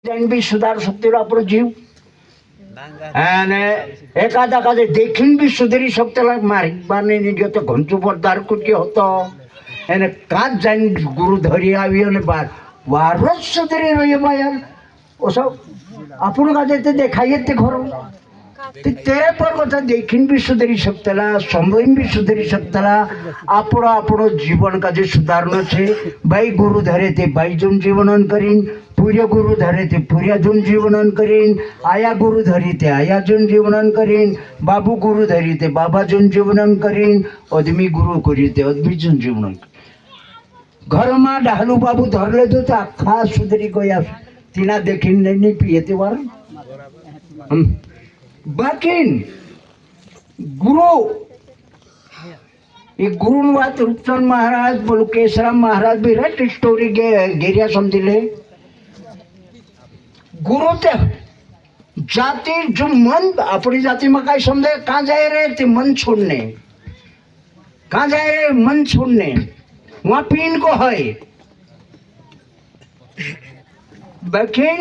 जैन बी सुधारू शकतो આપણો જીવ અને એકાદા કાદે દેખીને બી સુધરી શકતો મારી બાને ની ગયો તો ઘંટુ પર દારકુટ્યો હતો એને કાચ જઈને ગુરુ ધરી આવી અને વારો જ સુધરી રહ્યો યાર ઓસો આપણું કાદે તે દેખાય જ તે ખરો તે પર কথা દેખીને બી સુધરી શકતલા સંભળીને બી સુધરી શકતલા આપણો જીવન કાજે સુધારનો છે ભાઈ ગુરુ ધરે તે ભાઈ જન જીવનન કરીને પૂર્ય ગુરુ ધરે તે પૂર્યજન જીવનન કરીને આયા ગુરુ ધરી તે આયાજન જીવનન કરીને બાબુ ગુરુ ધરી તે બાબાજન જીવનન કરીને અદમી ગુરુ કરી તે અદમીજન જીવનન ઘરમાં ડાહલુ બાબુ ધર લેતો તો આખા સુધરી ગયા તીના દેખીને નહીં પીએ તે વાર બાકી ગુરુ એ ગુરુની વાત રૂપચંદ મહારાજ બોલું કેશરામ મહારાજ બી રાઈટ સ્ટોરી ઘેરિયા સમજી લે ગુરુ તે જાતિ જો મન આપણી જાતિમાં કાંઈ સમજે કાં જાય રે તે મન છોડને કાં જાય રે મન છોડને વहाँ पीन को है बखिन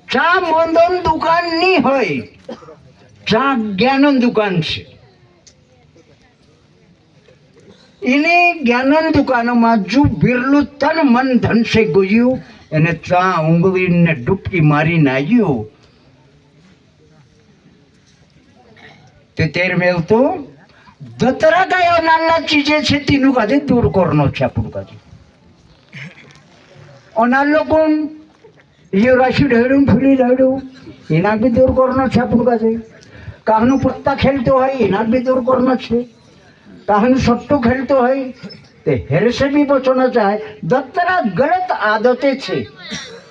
चा मंदन दुकान नहीं है चा ज्ञानन दुकान છે એને જ્ઞાનન દુકાનમાં જો બિરલું તન મન ધન સે ગયું એને ચા ઊંઘવીને ડૂબકી મારીને આવ્યું તે તેર મેલ તો દતરા ગયા નાના ચીજે છે તેનું કાજે દૂર કરનો છે આપણું કાજે અનાલો કોણ એ રાશી ઢેડું ફૂલી ઢેડું એના બી દૂર કરનો છે આપણું કાજે કાહનું પત્તા ખેલતો હોય એના બી દૂર કરનો છે કાહનું સટ્ટું ખેલતો હોય તે હેરસે બી બચવાનો ચાહે દત્તરા ગલત આદતે છે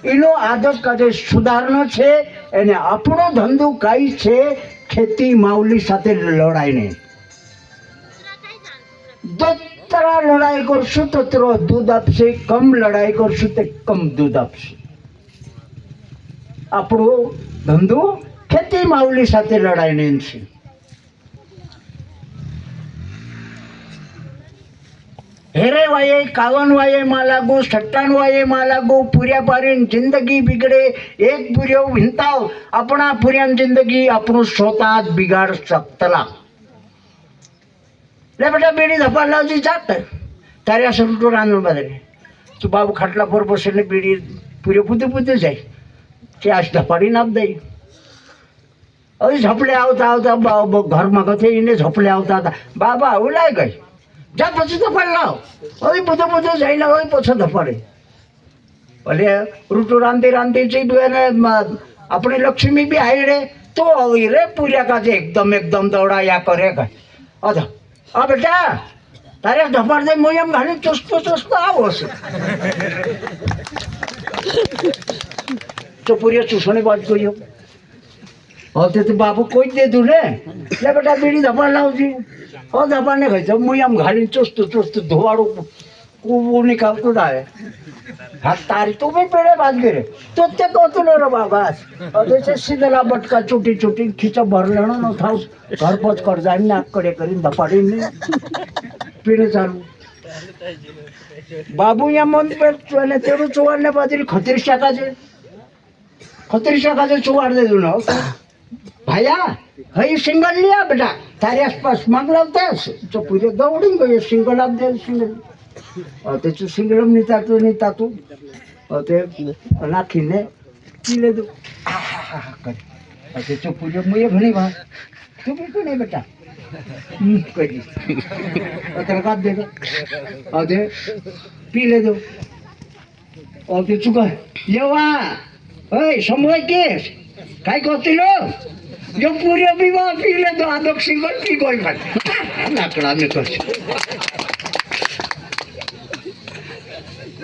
એનો આદત કાજે સુધારનો છે એને આપણો ધંધો કાંઈ છે ખેતી માવલી સાથે લડાઈને દત્તરા લડાઈ કરશું તો તેરો દૂધ આપશે કમ લડાઈ કરશું તે કમ દૂધ આપશે આપણો ધંધો ખેતી માવલી સાથે લડાઈને છે हेरे वाये कावन वाये मालागो सट्टान वाये मालागो पूर्या पारीन जिंदगी बिगड़े एक पूर्यो हिंताव अपना पूर्यान जिंदगी अपनो स्वतः बिगाड़ सकतला ले बेटा बीड़ी धपा लावजी जात तारे असं तो रांधून बदले तू बाबू खाटला पर बसले बीड़ी पूरे पुते पुते जाय ते आज धपाडी नाप दे अरे झपले आवता आवता घर में गथे इने झपले आवता था बाबा उलाय गई जा પછી ધપાડ લાવ હવે બધો બધો જઈને હવે પછી ધપાડે ભલે ઋતુ રાંધી રાંધી જઈ અને આપણી લક્ષ્મી બી હાઈડે તો હવે રે પૂર્યા કાજે એકદમ એકદમ દોડાયા કરે ગઈ અધા આ બેટા તારે ધપાડ દે હું એમ ઘણી ચુસ્તો ચુસ્તો આવો છે તો પૂર્યા ચૂસણી વાત ગયો હવે તો બાબુ કોઈ જ દેતું ને એટલે બેટા બીડી ધપાડ લાવજી દબાને ગઈ તો હું એમ ઘાલી ચુસ્ત ચુસ્ત ધોવાડું કૂવું નીકળતું ડાળે હા તારી તું બી પેડે બાદ કરે તો તે કહતું રે બાબા હવે છે સીધેલા બટકા ચૂંટી ચૂંટી ખીચો ભર લેણો ન થાવ ઘર પોચ કર જાય નાક કડે કરીને ધપાડીને પીને ચાલુ બાબુ અહીંયા મન પેટ અને તેરું ચુવાડ ને બાજરી 36 ટકા છે ચુવાડ દેતું ને भाया हई सिंगल लिया बेटा तारे आसपास मांग लावता तो पूरे दौड़ी गए सिंगल आप दे सिंगल और ते चु सिंगल नहीं तातू और ते नाखी ने पी ले दो और ते चु पूरे मुझे घणी बात तू भी क्यों नहीं बेटा करी और तेरा काट दे दो और ते पी ले दो और ते चुका ये वाह ओए समय केस काय करते लो जो पूरे विवाह पी ले तो आदक सिंगल की कोई बात लाकड़ा में कर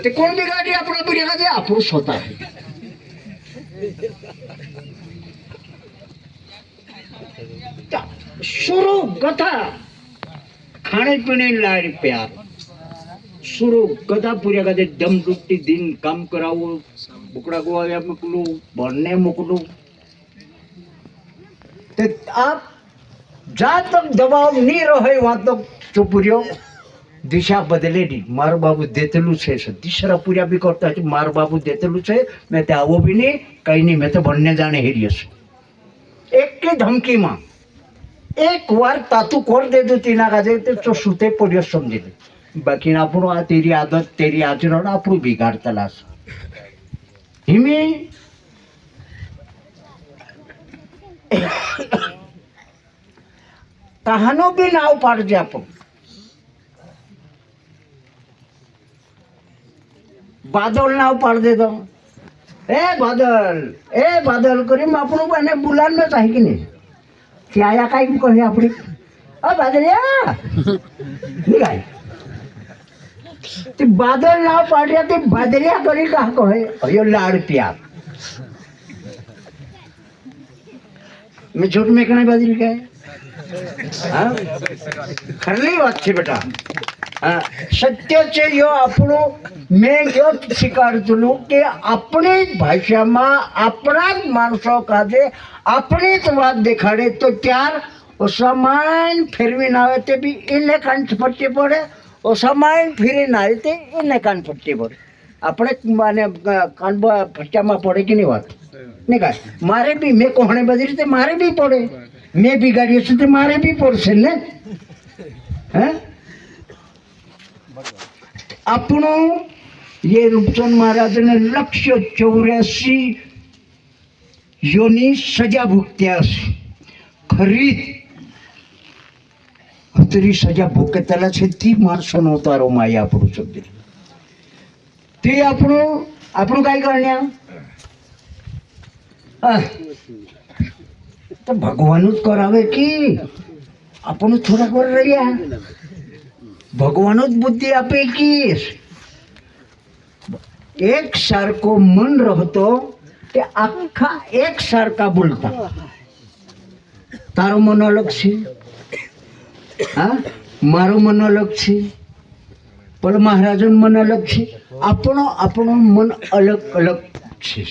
ते कोण बिगाड़ी अपना पूरे का दे आपको स्वतः शुरू कथा खाने पीने लाड़ प्यार शुरू कथा पूरे का दे दम डुबती दिन काम कराओ बुकड़ा को आया मोकलू बनने मोकलू आप जहाँ तक दबाव नहीं रहे वहाँ तक चुप रहो દિશા બદલેલી મારું બાબુ દેતેલું છે દિશરા પૂર્યા બી કરતા છે મારું બાબુ દેતેલું છે મેં તે આવો બી નહીં કંઈ નહીં મેં તો બંને જાણે હેરીએ છે એક કે ધમકીમાં એક વાર તાતું કોર દે દો તેના કાજે તો સુતે પડ્યો સમજી દે બાકી આપણું આ તેરી આદત તેરી આચરણ આપણું બિગાડતા લાશે હિમી કહાનો બી નાવ પાડજે આપણું બાદલ નાવ પાડ દે તો એ બાદલ કરીને આપણું એને બોલાવવાનું ચાહી કે નહીં ત્યાં કાંઈ કહે આપણે બાદલિયા નીકળાય તે બાદલ નાવ પાડ્યા તે બાદલિયા કરી કા કહે હયો લાડ પ્યાર મેં झूठ में कहना बादल क्या है हाँ खरली बात છે બેટા હા સત્ય છે યો આપણું મેં યો સ્વીકારતું કે આપણી જ ભાષામાં આપણા જ માણસો કાજે આપણી જ વાત દેખાડે તો ત્યાર ઓસામાન ફેરવીને આવે તે બી એને કાન ફરતી પડે ઓસામાન ફેરીને આવે તે એને કાન ફરતી પડે આપણે મને કાન ફરચામાં પડે કે નહીં વાત નહીં કાંઈ મારે બી મેં કોહણે બધી રીતે મારે બી પડે મેં બિગાડ્યું છે તો મારે બી પડશે ને હે આપણું ये रूपचंद महाराज ने लक्ष्य 84 योनि सजा भुगत्या खरी અત્યારે સજા ભોગતેલા છે તે માણસોનો અવતારો માયા આપણું શબ્દ તે આપણું કાંઈ કરણ્યા તો ભગવાનનું જ કરાવે કે આપણું થોડાક વાર રહ્યા ભગવાન જ બુદ્ધિ આપે કે એક સારકો મન રહતો કે આખા એક સારકા બોલતા તારું મન અલગ છે હા મારું મન અલગ છે પણ મહારાજનું મન અલગ છે આપણું મન અલગ અલગ છે.